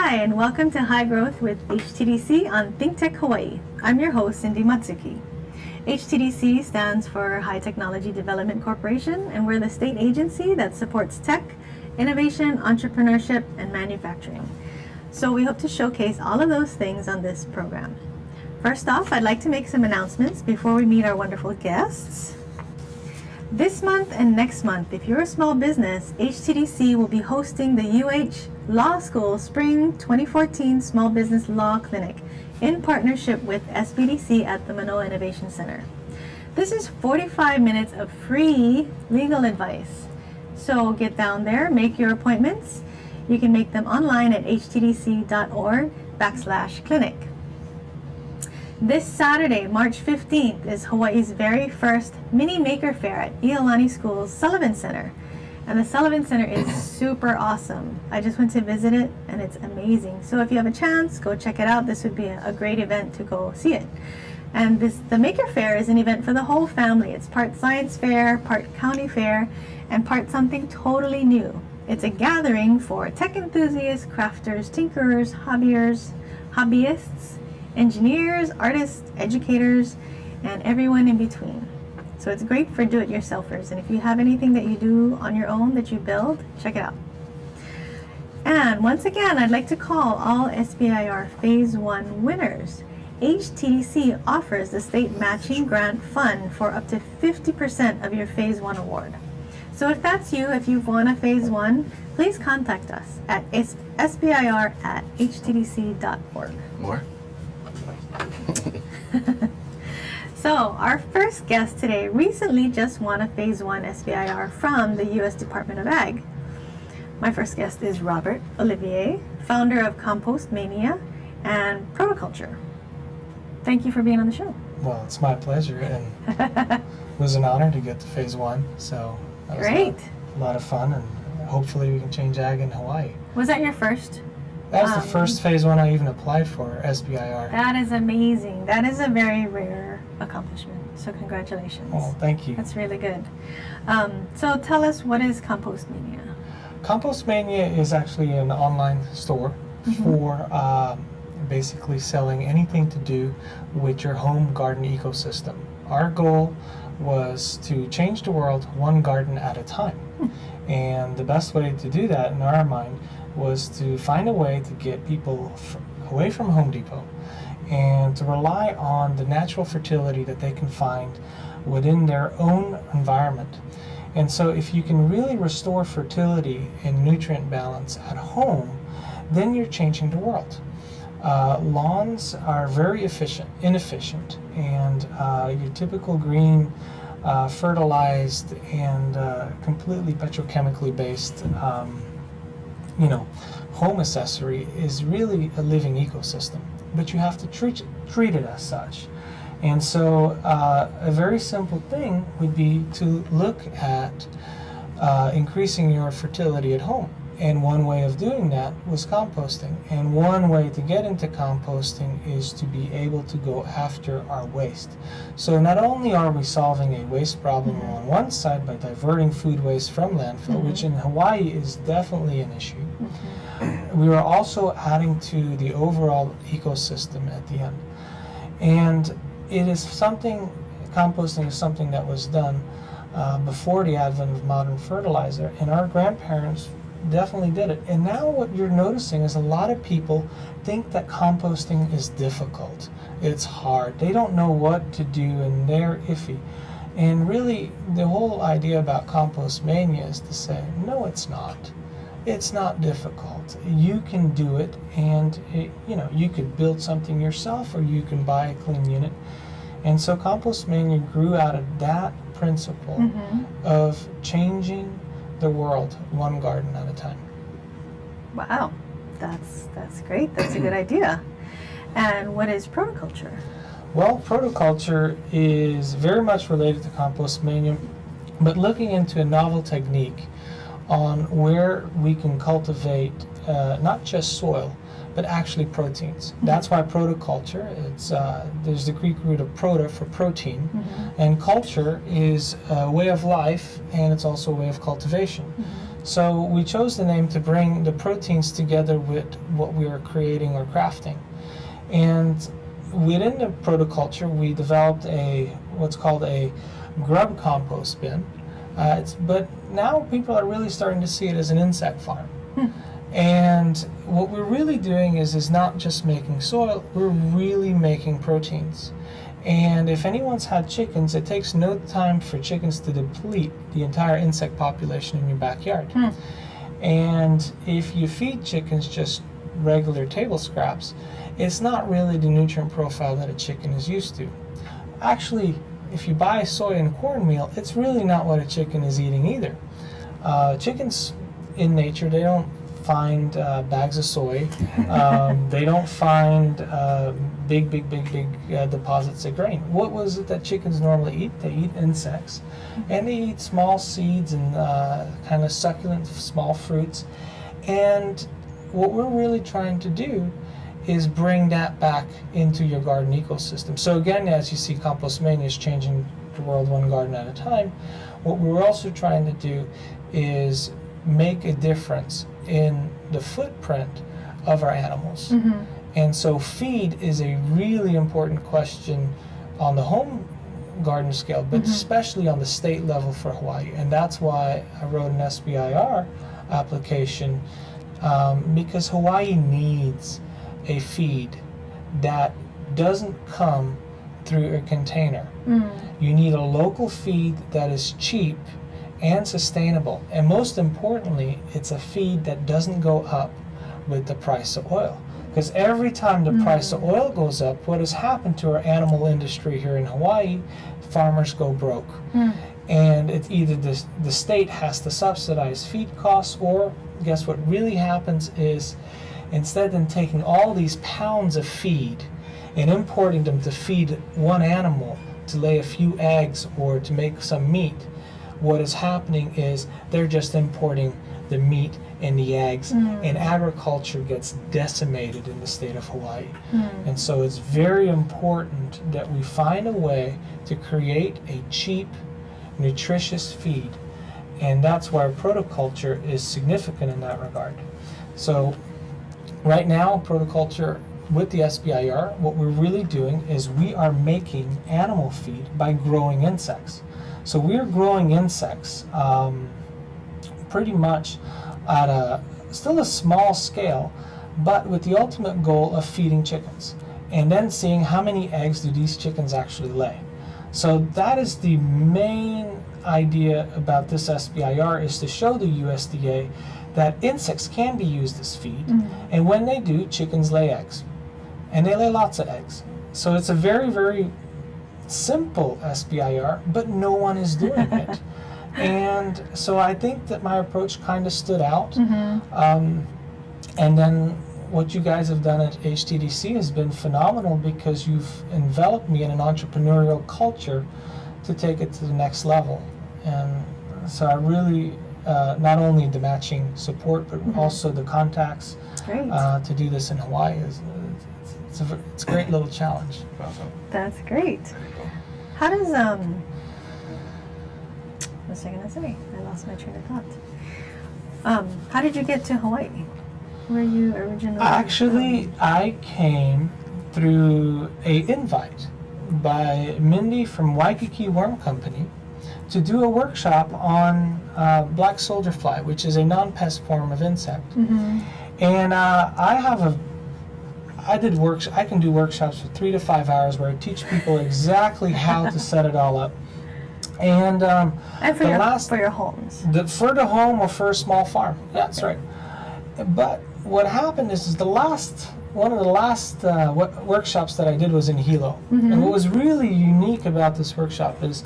Hi, and welcome to High Growth with HTDC on ThinkTech Hawaii. I'm your host, Cindy Matsuki. HTDC stands for High Technology Development Corporation, and we're the state agency that supports tech, innovation, entrepreneurship, and manufacturing. So we hope to showcase all of those things on this program. First off, I'd like to make some announcements before we meet our wonderful guests. This month and next month, if you're a small business, HTDC will be hosting the UH Law School Spring 2014 Small Business Law Clinic in partnership with SBDC at the Manoa Innovation Center. This is 45 minutes of free legal advice. So get down there, make your appointments. You can make them online at htdc.org/clinic. This Saturday, March 15th, is Hawaii's very first mini maker fair at Iolani School's Sullivan Center. And the Sullivan Center is super awesome. I just went to visit it and it's amazing. So if you have a chance, go check it out. This would be a great event to go see it. And the Maker Fair is an event for the whole family. It's part science fair, part county fair, and part something totally new. It's a gathering for tech enthusiasts, crafters, tinkerers, hobbyists, engineers, artists, educators, and everyone in between. So it's great for do-it-yourselfers. And if you have anything that you do on your own that you build, check it out. And once again, I'd like to call all SBIR Phase 1 winners. HTDC offers the state matching grant fund for up to 50% of your Phase 1 award. So if that's you, if you've won a Phase 1, please contact us at sbir@htdc.org. More? So our first guest today recently just won a Phase 1 SBIR from the U.S. Department of Ag. My first guest is Robert Olivier, founder of Compost Mania and Prota-Culture. Thank you for being on the show. Well, it's my pleasure, and it was an honor to get to Phase 1, so that was Great. a lot of fun, and hopefully we can change ag in Hawaii. Was that your first? That was the first Phase 1 I even applied for, SBIR. That is amazing. That is a very rare accomplishment, so congratulations. Well, thank you. That's really good. So tell us, what is Compost Mania? Compost Mania is actually an online store for basically selling anything to do with your home garden ecosystem. Our goal was to change the world one garden at a time. And the best way to do that, in our mind, was to find a way to get people away from Home Depot and to rely on the natural fertility that they can find within their own environment. And so if you can really restore fertility and nutrient balance at home, then you're changing the world. Lawns are very inefficient, and your typical green, fertilized, and completely petrochemically based home accessory is really a living ecosystem, but you have to treat it as such. And so a very simple thing would be to look at increasing your fertility at home. And one way of doing that was composting. And one way to get into composting is to be able to go after our waste. So not only are we solving a waste problem on one side by diverting food waste from landfill, which in Hawaii is definitely an issue, we are also adding to the overall ecosystem at the end. And it is composting is something that was done before the advent of modern fertilizer, and our grandparents definitely did it. And now what you're noticing is a lot of people think that composting is difficult. It's hard. They don't know what to do, and they're iffy. And really, the whole idea about Compost Mania is to say, no, it's not. It's not difficult. You can do it, and you could build something yourself, or you can buy a clean unit. And so Compost Mania grew out of that principle of changing the world one garden at a time. Wow, that's great. That's a good idea. And what is Prota-Culture? Well, Prota-Culture is very much related to Compost Mania, but looking into a novel technique on where we can cultivate not just soil, but actually proteins. That's why Prota-Culture, there's the Greek root of prota for protein, and culture is a way of life, and it's also a way of cultivation. So we chose the name to bring the proteins together with what we are creating or crafting. And within the Prota-Culture, we developed what's called a grub compost bin. But now people are really starting to see it as an insect farm. And what we're really doing is not just making soil, we're really making proteins. And if anyone's had chickens, it takes no time for chickens to deplete the entire insect population in your backyard. And if you feed chickens just regular table scraps, it's not really the nutrient profile that a chicken is used to. Actually, if you buy soy and cornmeal, it's really not what a chicken is eating either. Chickens in nature, they don't find bags of soy. They don't find big deposits of grain. What was it that chickens normally eat? They eat insects, and they eat small seeds and kind of succulent small fruits. And what we're really trying to do is bring that back into your garden ecosystem. So again, as you see, Compost Mania is changing the world one garden at a time. What we're also trying to do is make a difference in the footprint of our animals. And so feed is a really important question on the home garden scale, but especially on the state level for Hawaii. And that's why I wrote an SBIR application, because Hawaii needs a feed that doesn't come through a container. You need a local feed that is cheap and sustainable, and most importantly, it's a feed that doesn't go up with the price of oil. Because every time the price of oil goes up, what has happened to our animal industry here in Hawaii, farmers go broke. And it's either the state has to subsidize feed costs, or guess what really happens is, instead of taking all these pounds of feed and importing them to feed one animal to lay a few eggs or to make some meat, what is happening is they're just importing the meat and the eggs, and agriculture gets decimated in the state of Hawaii. And so it's very important that we find a way to create a cheap, nutritious feed, and that's why Prota-Culture is significant in that regard. So right now, Prota-Culture with the SBIR, what we're really doing is we are making animal feed by growing insects. So we're growing insects pretty much at still a small scale, but with the ultimate goal of feeding chickens, and then seeing how many eggs do these chickens actually lay. So that is the main idea about this SBIR, is to show the USDA that insects can be used as feed, and when they do, chickens lay eggs, and they lay lots of eggs. So it's a very, very simple SBIR, but no one is doing it. And so I think that my approach kind of stood out. And then what you guys have done at HTDC has been phenomenal, because you've enveloped me in an entrepreneurial culture to take it to the next level. And so I really, not only the matching support, but also the contacts to do this in Hawaii. It's a great little challenge. That's great. How does, what was I going to say? I lost my train of thought. How did you get to Hawaii? Where you originally Actually, I came through a invite by Mindy from Waikiki Worm Company to do a workshop on black soldier fly, which is a non-pest form of insect. And I can do workshops for 3 to 5 hours where I teach people exactly how to set it all up. And for your homes. For the home or for a small farm. That's right. But what happened is one of the last workshops that I did was in Hilo. And what was really unique about this workshop is,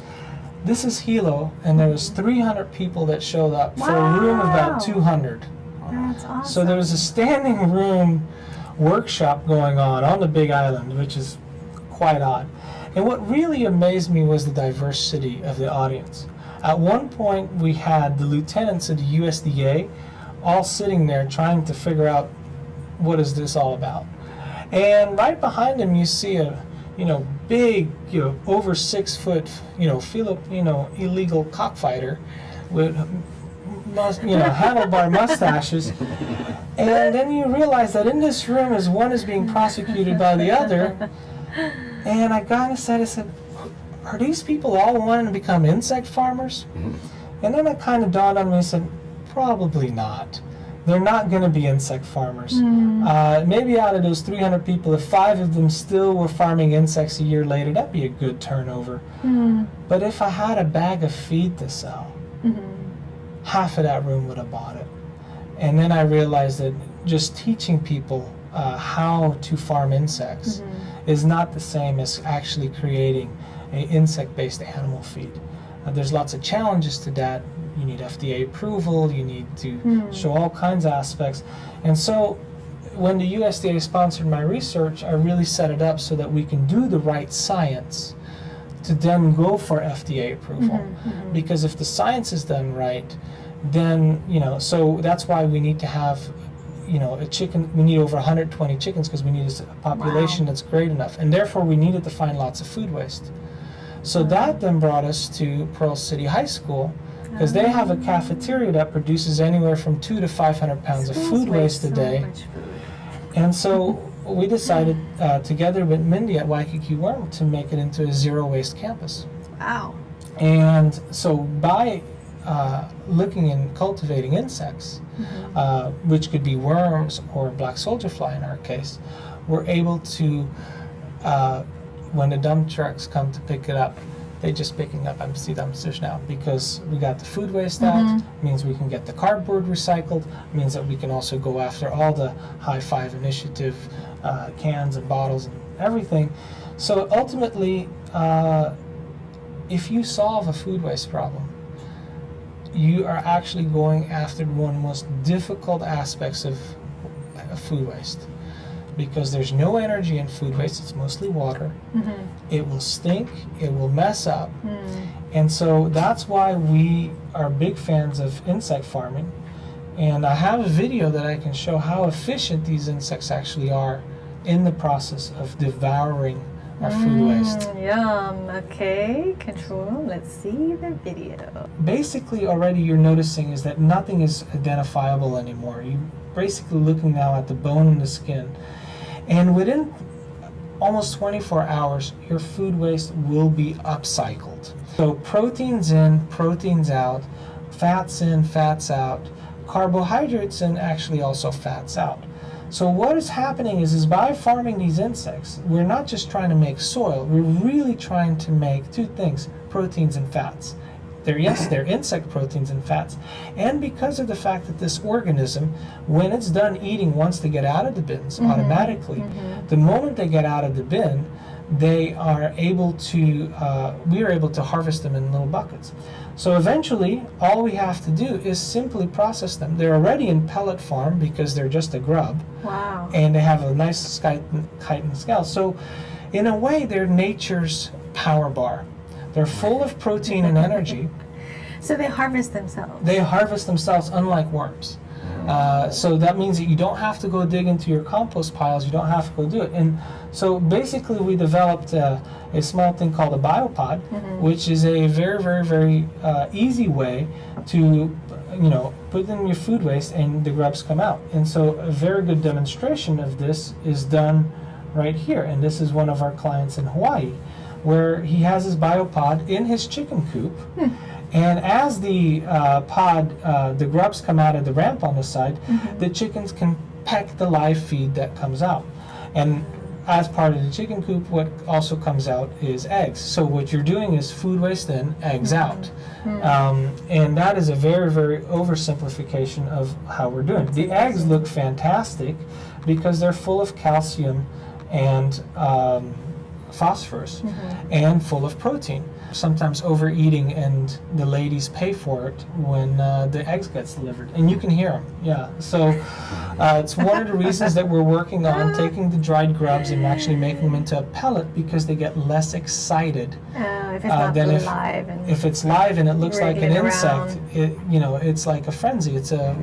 this is Hilo, and there was 300 people that showed up for a room of about 200. That's awesome. So there was a standing room workshop going on the Big Island, which is quite odd. And what really amazed me was the diversity of the audience. At one point, we had the lieutenants of the USDA all sitting there trying to figure out, what is this all about? And right behind them, you see a big, over 6 foot, Filipino illegal cockfighter with handlebar mustaches. And then you realize that in this room is one is being prosecuted by the other. And I got inside, I said, are these people all wanting to become insect farmers? And then it kind of dawned on me, I said, probably not. They're not going to be insect farmers. Maybe out of those 300 people, if 5 of them still were farming insects a year later, that'd be a good turnover. But if I had a bag of feed to sell, half of that room would have bought it. And then I realized that just teaching people how to farm insects is not the same as actually creating an insect-based animal feed. There's lots of challenges to that. You need FDA approval, you need to show all kinds of aspects. And so when the USDA sponsored my research, I really set it up so that we can do the right science to then go for FDA approval. Because if the science is done right, then, so that's why we need to have, a chicken, we need over 120 chickens because we need a population that's great enough. And therefore we needed to find lots of food waste. So that then brought us to Pearl City High School, because they have a cafeteria that produces anywhere from 200 to 500 pounds of food waste a day. And so we decided together with Mindy at Waikiki Worm to make it into a zero waste campus. Wow. And so by looking and cultivating insects, which could be worms or black soldier fly in our case, we're able to, when the dump trucks come to pick it up, they just picking up empty dumpsters now, because we got the food waste out, means we can get the cardboard recycled, means that we can also go after all the High Five initiative cans and bottles and everything. So ultimately, if you solve a food waste problem, you are actually going after one of the most difficult aspects of food waste. Because there's no energy in food waste, it's mostly water. It will stink, it will mess up. And so that's why we are big fans of insect farming. And I have a video that I can show how efficient these insects actually are in the process of devouring our food waste. Yum. Okay, control. Let's see the video. Basically already you're noticing is that nothing is identifiable anymore. You're basically looking now at the bone and the skin. And within almost 24 hours, your food waste will be upcycled. So proteins in, proteins out, fats in, fats out, carbohydrates in, actually also fats out. So what is happening is by farming these insects, we're not just trying to make soil, we're really trying to make 2 things, proteins and fats. They're insect proteins and fats. And because of the fact that this organism, when it's done eating, wants to get out of the bins automatically. The moment they get out of the bin, they are able to, we are able to harvest them in little buckets. So eventually, all we have to do is simply process them. They're already in pellet form because they're just a grub. Wow. And they have a nice chitin scale. So in a way, they're nature's power bar. They're full of protein and energy. So they harvest themselves. They harvest themselves, unlike worms. So that means that you don't have to go dig into your compost piles. You don't have to go do it. And so basically we developed a small thing called a biopod, which is a very, very, very easy way to, put in your food waste and the grubs come out. And so a very good demonstration of this is done right here. And this is one of our clients in Hawaii, where he has his biopod in his chicken coop. And as the the grubs come out of the ramp on the side, the chickens can peck the live feed that comes out. And as part of the chicken coop, what also comes out is eggs. So what you're doing is food waste in, eggs out. And that is a very, very oversimplification of how we're doing it. The eggs look fantastic because they're full of calcium and phosphorus and full of protein. Sometimes overeating, and the ladies pay for it when the eggs gets delivered, and you can hear them. Yeah, so it's one of the reasons that we're working on taking the dried grubs and actually making them into a pellet, because they get less excited if it's not than live. If it's live and it looks like an insect, around. it's like a frenzy. It's a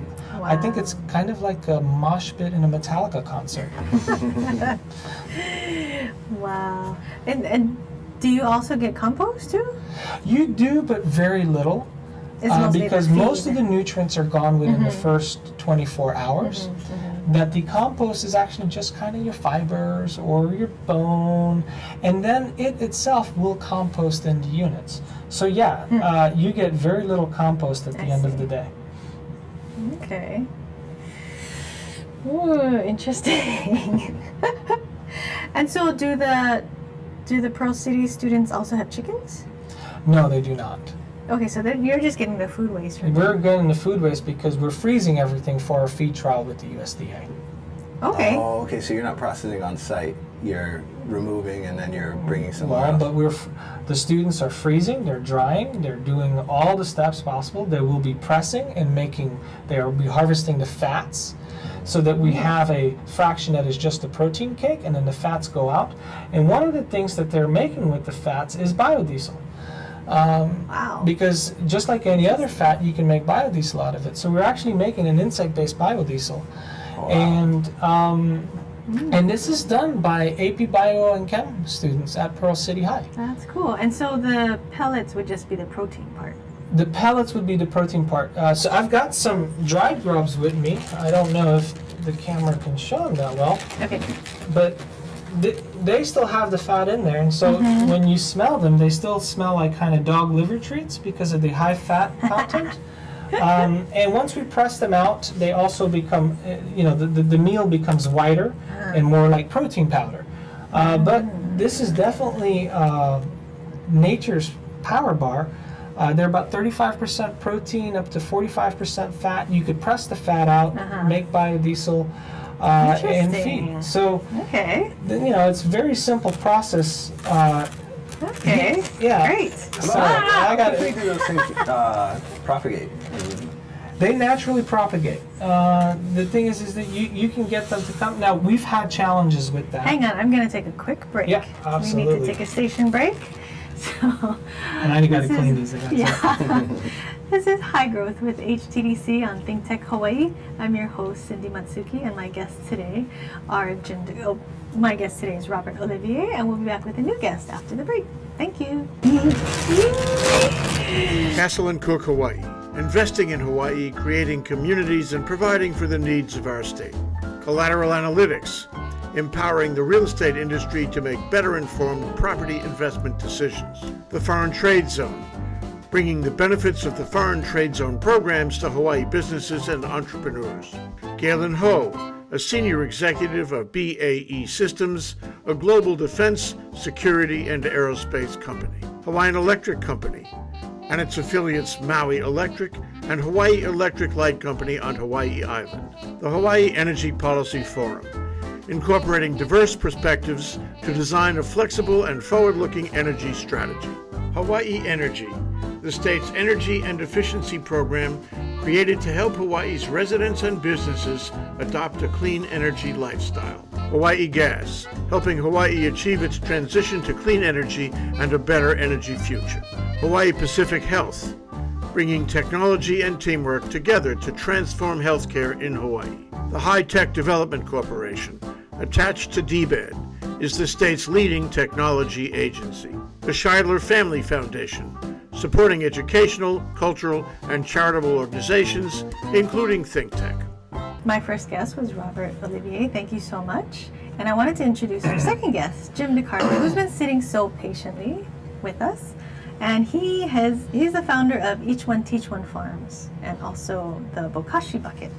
I think it's kind of like a mosh pit in a Metallica concert. Wow. And do you also get compost too? You do, but very little. It's mostly because the feed. most of the nutrients are gone within the first 24 hours. That the compost is actually just kind of your fibers or your bone, and then it itself will compost into units. So yeah, you get very little compost at the end of the day. Okay. Ooh, interesting. And so do the Pearl City students also have chickens? No, they do not. Okay, so then you're just getting the food waste from We're getting the food waste because we're freezing everything for our feed trial with the USDA. Okay. Oh, okay. So you're not processing on site. You're removing and then you're bringing somewhere Well, else. but the students are freezing, they're drying, they're doing all the steps possible. They will be pressing and they will be harvesting the fats so that we have a fraction that is just a protein cake, and then the fats go out. And one of the things that they're making with the fats is biodiesel. Wow. Because just like any other fat, you can make biodiesel out of it. So we're actually making an insect-based biodiesel. Oh, wow. And this is done by AP Bio and Chem students at Pearl City High. That's cool. And so the pellets would just be the protein part. The pellets would be the protein part. So I've got some dried grubs with me. I don't know if the camera can show them that well, Okay. but they still have the fat in there, and so when you smell them, they still smell like kind of dog liver treats because of the high fat content. And once we press them out, they also become, the meal becomes whiter and more like protein powder. But this is definitely nature's power bar. They're about 35% protein, up to 45% fat. You could press the fat out, make biodiesel, and feed. So, Okay. it's a very simple process. Okay. Yeah. Great. So How I got quickly it. do those things propagate? They naturally propagate. The thing is that you can get them to come. Now, we've had challenges with that. Hang on, I'm going to take a quick break. Yeah, We need absolutely. to take a station break. So, And I got to this clean is- these. I got to- Yeah. This is High Growth with HTDC on ThinkTech Hawaii. I'm your host, Cindy Matsuki, and my guests today are my guest today is Robert Olivier, and we'll be back with a new guest after the break. Thank you. Castle and Cook Hawaii, investing in Hawaii, creating communities, and providing for the needs of our state. Collateral Analytics, empowering the real estate industry to make better informed property investment decisions. The Foreign Trade Zone, bringing the benefits of the Foreign Trade Zone programs to Hawaii businesses and entrepreneurs. Galen Ho, a senior executive of BAE Systems, a global defense, security, and aerospace company. Hawaiian Electric Company and its affiliates Maui Electric and Hawaii Electric Light Company on Hawaii Island. The Hawaii Energy Policy Forum, incorporating diverse perspectives to design a flexible and forward-looking energy strategy. Hawaii Energy, the state's energy and efficiency program created to help Hawaii's residents and businesses adopt a clean energy lifestyle. Hawaii Gas, helping Hawaii achieve its transition to clean energy and a better energy future. Hawaii Pacific Health, bringing technology and teamwork together to transform healthcare in Hawaii. The High Tech Development Corporation, attached to DBED, is the state's leading technology agency. The SHIDLER Family Foundation, supporting educational, cultural, and charitable organizations, including ThinkTech. My first guest was Robert Olivier. Thank you so much. And I wanted to introduce our second guest, Jim DeCarlo, who's been sitting so patiently with us. And he's the founder of Each One Teach One Farms and also the Bokashi Bucket.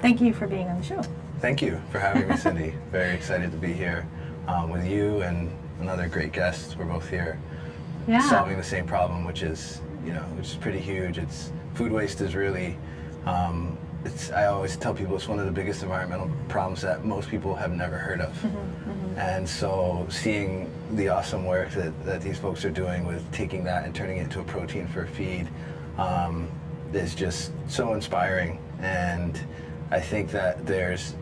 Thank you for being on the show. Thank you for having me, Cindy. Very excited to be here with you and another great guest. We're both here solving the same problem, which is pretty huge. Food waste is really, I always tell people it's one of the biggest environmental problems that most people have never heard of. And so seeing the awesome work that these folks are doing with taking that and turning it into a protein for feed is just so inspiring. And I think that there's,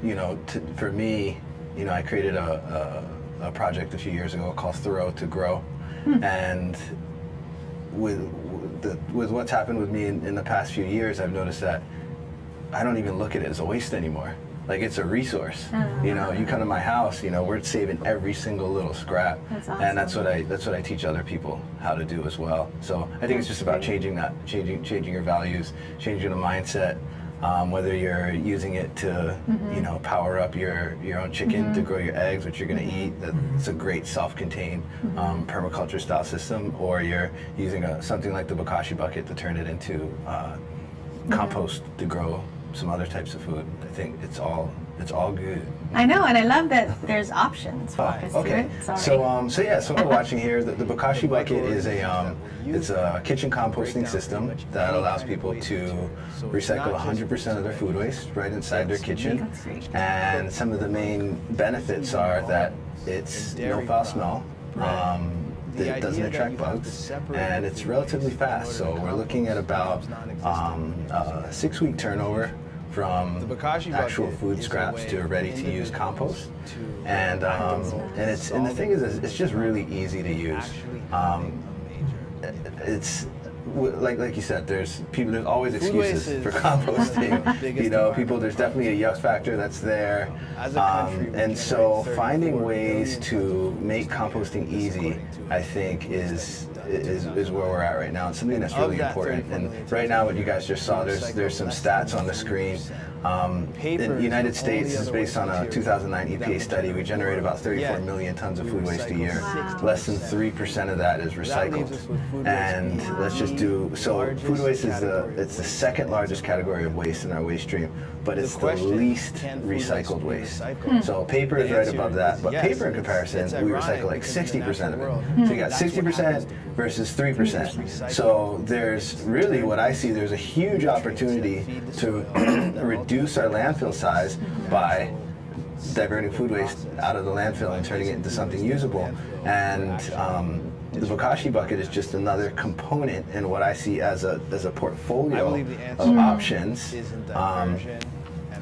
for me, I created a project a few years ago called Throw to Grow. And with what's happened with me in the past few years, I've noticed that I don't even look at it as a waste anymore. like it's a resource. You know, you come to my house, you know, we're saving every single little scrap. That's awesome. And that's what I teach other people how to do as well. So I think it's just about changing your values, changing the mindset. Whether you're using it to, you know, power up your own chicken to grow your eggs, which you're going to eat. That's a great self-contained permaculture style system, or you're using something like the Bokashi bucket to turn it into compost to grow some other types of food. I think it's all good. I know, and I love that there's options focused to it. Sorry. So what we're watching here, the Bokashi bucket is it's a kitchen composting system that allows people to recycle 100% of their food waste right inside their kitchen. That's great. And some of the main benefits are that it's no foul smell. It doesn't attract bugs, and it's relatively fast. So we're looking at about a 6-week turnover from actual food scraps to ready-to-use compost, and the thing is, it's just really easy to use. It's like you said, there's always excuses for composting. You know, there's definitely a yuck factor that's there, and so finding ways to make composting easy, I think, is where we're at right now. It's something that's really important. And right now, what you guys just saw, there's some stats on the screen. In the United States, is based on a 2009 EPA study. We generate about 34 million tons of food waste a year. Wow. Less than 3% of that is recycled. And let's just food waste is the second largest category of waste in our waste stream, but it's the least recycled waste. So paper is right above that, but paper in comparison, we recycle like 60% of it. So you got 60% versus 3%. So there's really, what I see, there's a huge opportunity to reduce our landfill size by diverting food waste out of the landfill and turning it into something usable. And the Bokashi bucket is just another component in what I see as a portfolio of options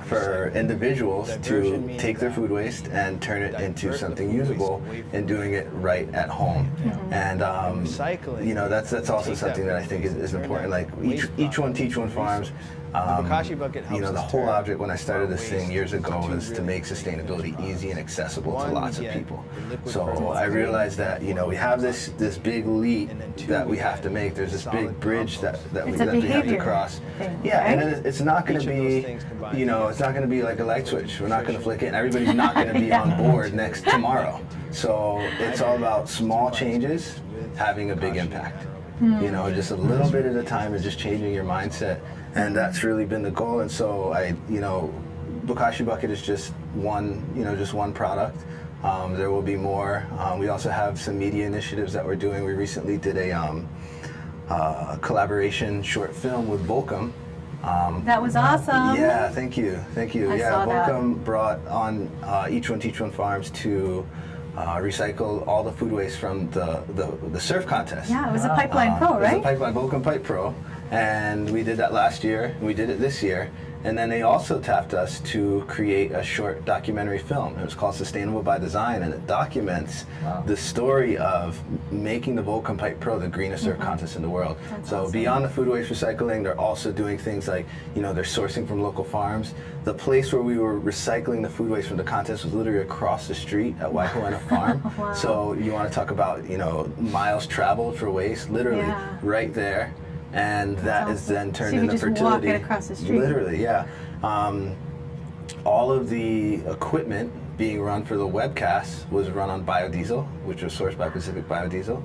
for individuals to take their food waste and turn it into something usable, and doing it right at home. And you know, that's also something that I think is important. Like each one teach one farms. You know, the whole object when I started this thing years ago was to make sustainability easy and accessible to lots of people. So I realized that, you know, we have this big leap that we have to make. There's this big bridge that we have to cross. Yeah, and then it's not going to be, you know, it's not going to be like a light switch. We're not going to flick it, and everybody's not going to be on board next tomorrow. So it's all about small changes having a big impact. You know, just a little bit at a time, and just changing your mindset. And that's really been the goal. And so Bokashi bucket is just one product. There will be more. We also have some media initiatives that we're doing. We recently did a collaboration short film with Bokashi. That was awesome. Yeah, thank you. saw that. Bokashi brought on Each One Teach One Farms to recycle all the food waste from the surf contest. Yeah, it was a Pipeline Pro, right? It was a Pipeline Bokashi Pipe Pro, and we did that last year, and we did it this year. And then they also tapped us to create a short documentary film. It was called Sustainable by Design, and it documents the story of making the Bokashi Pipe Pro the greenest surf contest in the world. That's awesome. Beyond the food waste recycling, they're also doing things like, you know, they're sourcing from local farms. The place where we were recycling the food waste from the contest was literally across the street at HAWAIIAN farm. Wow. So you want to talk about, you know, miles traveled for waste, literally right there. And that is then turned into fertility. So you just walk it across the street. Literally, yeah. All of the equipment being run for the webcast was run on biodiesel, which was sourced by Pacific Biodiesel.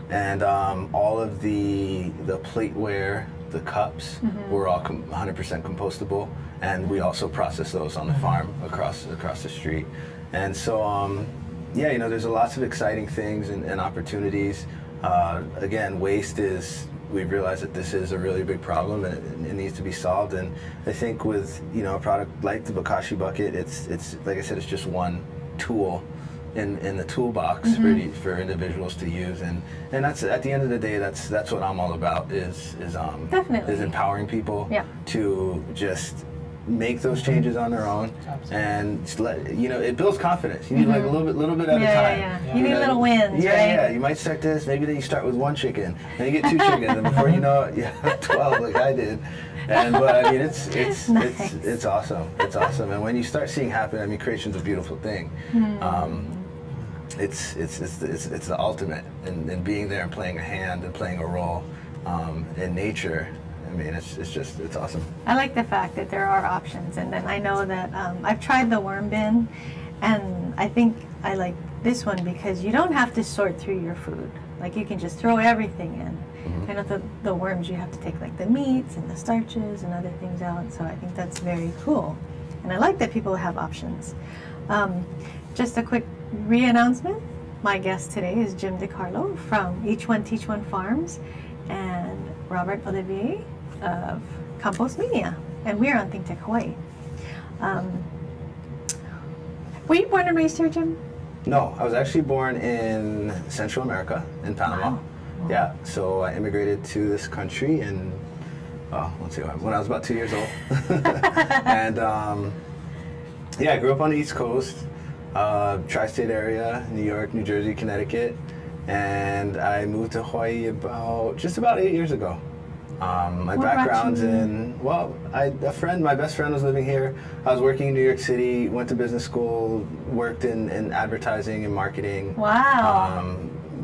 And all of the plateware, the cups, were all 100% compostable, and we also process those on the farm across the street. And so, yeah, you know, there's lots of exciting things and opportunities. Again, waste is. We've realized that this is a really big problem, and it needs to be solved. And I think with, you know, a product like the Bokashi bucket, it's like I said, it's just one tool in the toolbox for individuals to use. And that's, at the end of the day, that's what I'm all about is empowering people to just make those changes on their own, and you know, it builds confidence. You need like a little bit at a time. You need little wins, right? Yeah, you might start this, maybe then you start with one chicken, then you get 2 chickens, and before you know it, you have 12 like I did. but I mean, it's Nice. it's awesome. It's awesome. And when you start seeing happen, I mean, creation's a beautiful thing. It's the ultimate in being there and playing a hand and playing a role in nature. I mean, it's awesome. I like the fact that there are options, and then I know that I've tried the worm bin, and I think I like this one because you don't have to sort through your food. Like you can just throw everything in. I know the worms, you have to take like the meats and the starches and other things out, so I think that's very cool. And I like that people have options. Just a quick re-announcement. My guest today is Jim DeCarlo from Each One Teach One Farms and Robert Olivier of Compost Media, and we're on ThinkTech Hawaii. Were you born and raised here, Jim? No, I was actually born in Central America, in Panama. Wow. Yeah, so I immigrated to this country in, let's see, when I was about 2 years old. And yeah, I grew up on the East Coast, tri-state area, New York, New Jersey, Connecticut, and I moved to Hawaii just about 8 years ago. My background's in, my best friend was living here. I was working in New York City, went to business school, worked in advertising and marketing. Wow.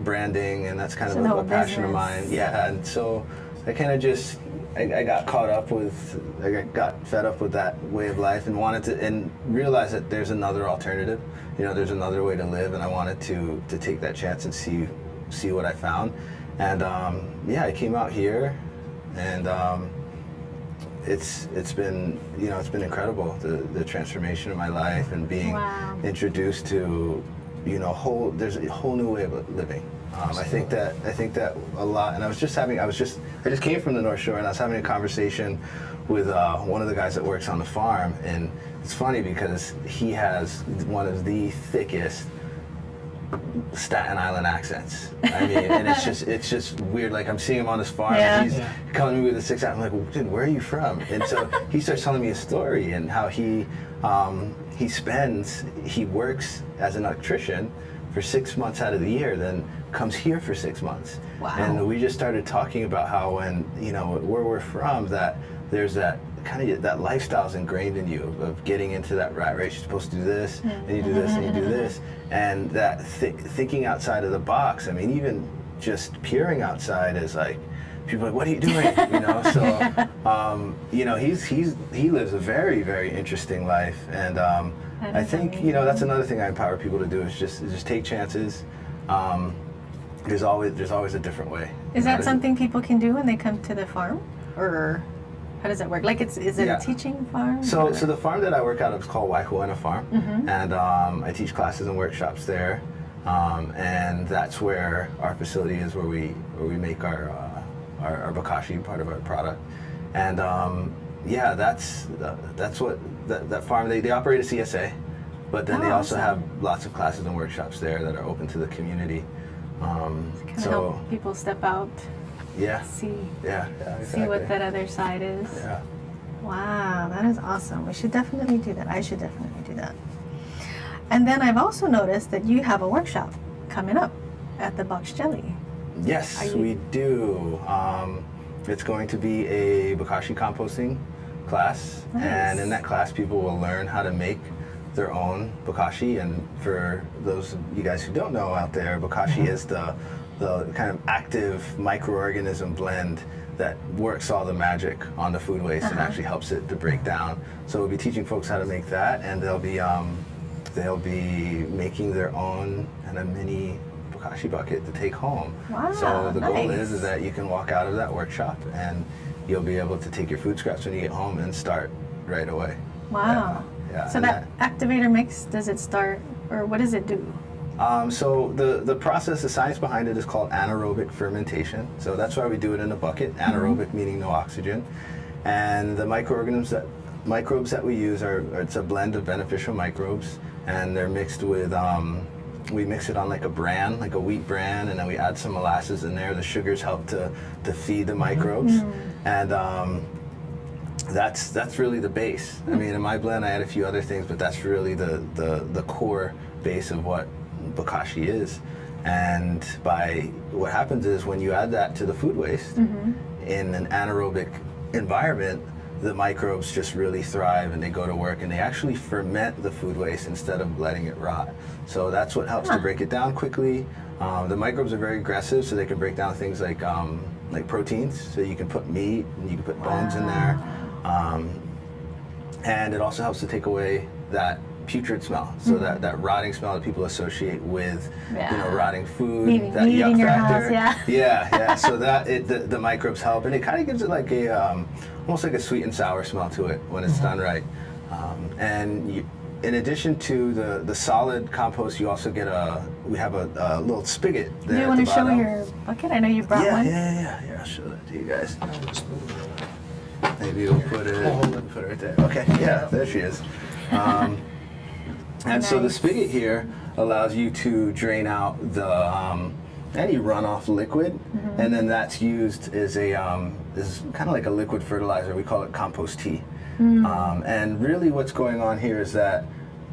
Branding, and that's kind So of the a whole passion of business. mine. Yeah, and so I kind of just, I got got fed up with that way of life and wanted to, and realized that there's another alternative. You know, there's another way to live, and I wanted to take that chance and see what I found. And yeah, I came out here. And it's been incredible, the transformation of my life and being introduced to there's a whole new way of living. I think that a lot. And I just came from the North Shore, and I was having a conversation with one of the guys that works on the farm, and it's funny because he has one of the thickest Staten Island accents. I mean, and it's just weird. Like I'm seeing him on his farm, and he's coming to me with a 6 out. I'm like, well, dude, where are you from? And so he starts telling me a story and how he works as an electrician for 6 months out of the year, then comes here for 6 months. Wow. And we just started talking about how when where we're from, that there's that kind of that lifestyle's ingrained in you of getting into that rat race. You're supposed to do this, and you do this, and you do this, and that thinking outside of the box. I mean, even just peering outside is like, people are like, what are you doing? So he lives a very, very interesting life, and I think that's another thing I empower people to do is just take chances. There's always a different way. Is that something people can do when they come to the farm, or how does that work? Like, is it a teaching farm? So the farm that I work out of is called HAWAIIAN Farm, and I teach classes and workshops there, and that's where our facility is, where we make our Bokashi, part of our product, and that's what that farm, they operate a CSA, but then they also have lots of classes and workshops there that are open to the community. Help people step out. Yeah. See Exactly. what that other side is. Yeah. Wow, that is awesome. We should definitely do that. I should definitely do that. And then I've also noticed that you have a workshop coming up at the Box Jelly. Yes, we do. It's going to be a Bokashi composting class, and in that class people will learn how to make their own Bokashi. And for those of you guys who don't know out there, Bokashi is the kind of active microorganism blend that works all the magic on the food waste and actually helps it to break down. So we'll be teaching folks how to make that, and they'll be making their own kind of mini Bokashi bucket to take home. Wow, so the goal nice. is that you can walk out of that workshop and you'll be able to take your food scraps when you get home and start right away. Wow. Yeah. So that activator mix, does it start, or what does it do? So the process, the science behind it is called anaerobic fermentation. So that's why we do it in a bucket. Anaerobic meaning no oxygen. And the microbes that we use it's a blend of beneficial microbes, and they're mixed with, we mix it on like a bran, like a wheat bran, and then we add some molasses in there. The sugars help to feed the microbes. And that's really the base. I mean, in my blend I add a few other things, but that's really the core base of what Bokashi is. And what happens is when you add that to the food waste in an anaerobic environment, the microbes just really thrive, and they go to work and they actually ferment the food waste instead of letting it rot. So that's what helps to break it down quickly. The microbes are very aggressive, so they can break down things like proteins. So you can put meat and you can put bones in there, and it also helps to take away that putrid smell, so that rotting smell that people associate with rotting food, Leaving that meat yuck in your factor. house, yeah. So that the microbes help, and it kind of gives it like a almost like a sweet and sour smell to it when it's done right. In addition to the solid compost, you also get we have a little spigot there. Do you want to show your bucket? I know you brought one. Yeah. I'll show that to you guys. Maybe we'll put it right there. Okay, yeah, there she is. And so the spigot here allows you to drain out the any runoff liquid, and then that's used as a is kind of like a liquid fertilizer. We call it compost tea. And really, what's going on here is that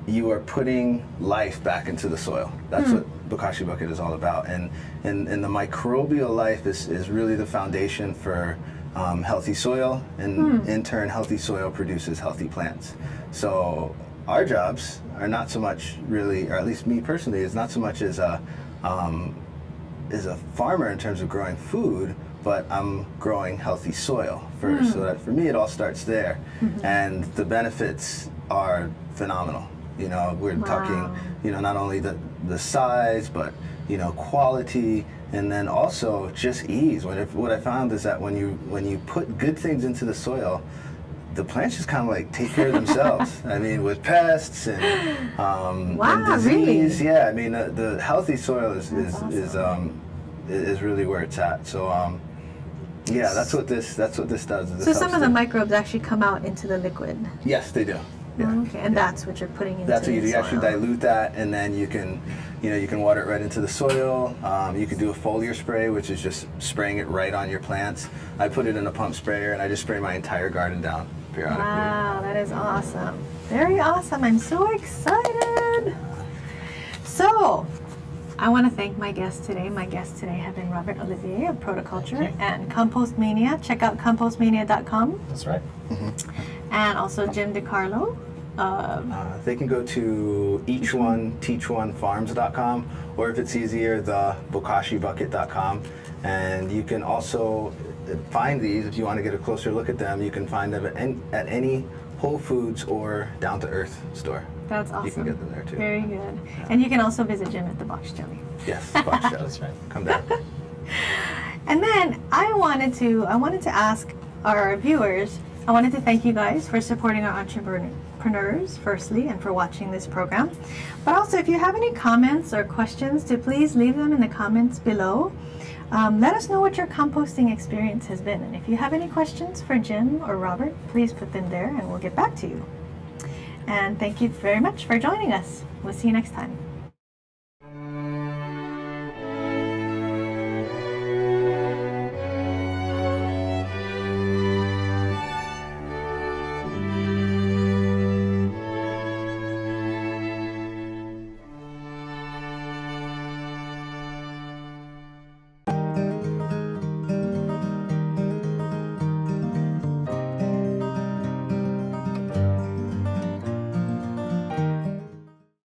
you are putting life back into the soil. That's what Bokashi Bucket is all about. And the microbial life is really the foundation for healthy soil, and in turn, healthy soil produces healthy plants. So our jobs are not so much really, or at least me personally, is not so much as a farmer in terms of growing food, but I'm growing healthy soil first. So that for me, it all starts there, and the benefits are phenomenal. We're talking, not only the size, but quality, and then also just ease. What I found is that when you put good things into the soil, the plants just kind of like take care of themselves. I mean, with pests and disease. Really? Yeah, I mean, the healthy soil is really where it's at. So yeah, that's what this does. So some of the microbes actually come out into the liquid. Yes, they do. Yeah. Okay, and that's what you're putting into That's what you do. the You actually soil. dilute that, and then you can water it right into the soil. You could do a foliar spray, which is just spraying it right on your plants. I put it in a pump sprayer, and I just spray my entire garden down periodically. Wow, that is awesome. Very awesome. I'm so excited. So, I want to thank my guests today. My guests today have been Robert Olivier of Prota-Culture and Compost Mania. Check out compostmania.com. That's right. And also Jim DeCarlo. They can go to eachoneteachonefarms.com, or if it's easier, the bokashibucket.com. And you can also find these, if you want to get a closer look at them, you can find them at any Whole Foods or Down to Earth store. That's awesome. You can get them there too. Very good. And you can also visit Jim at the Box Jelly. Yes, Box Jelly. That's right. Come down. And then I wanted to ask our viewers, I wanted to thank you guys for supporting our entrepreneurs, firstly, and for watching this program. But also, if you have any comments or questions, to please leave them in the comments below. Let us know what your composting experience has been. And if you have any questions for Jim or Robert, please put them there and we'll get back to you. And thank you very much for joining us. We'll see you next time.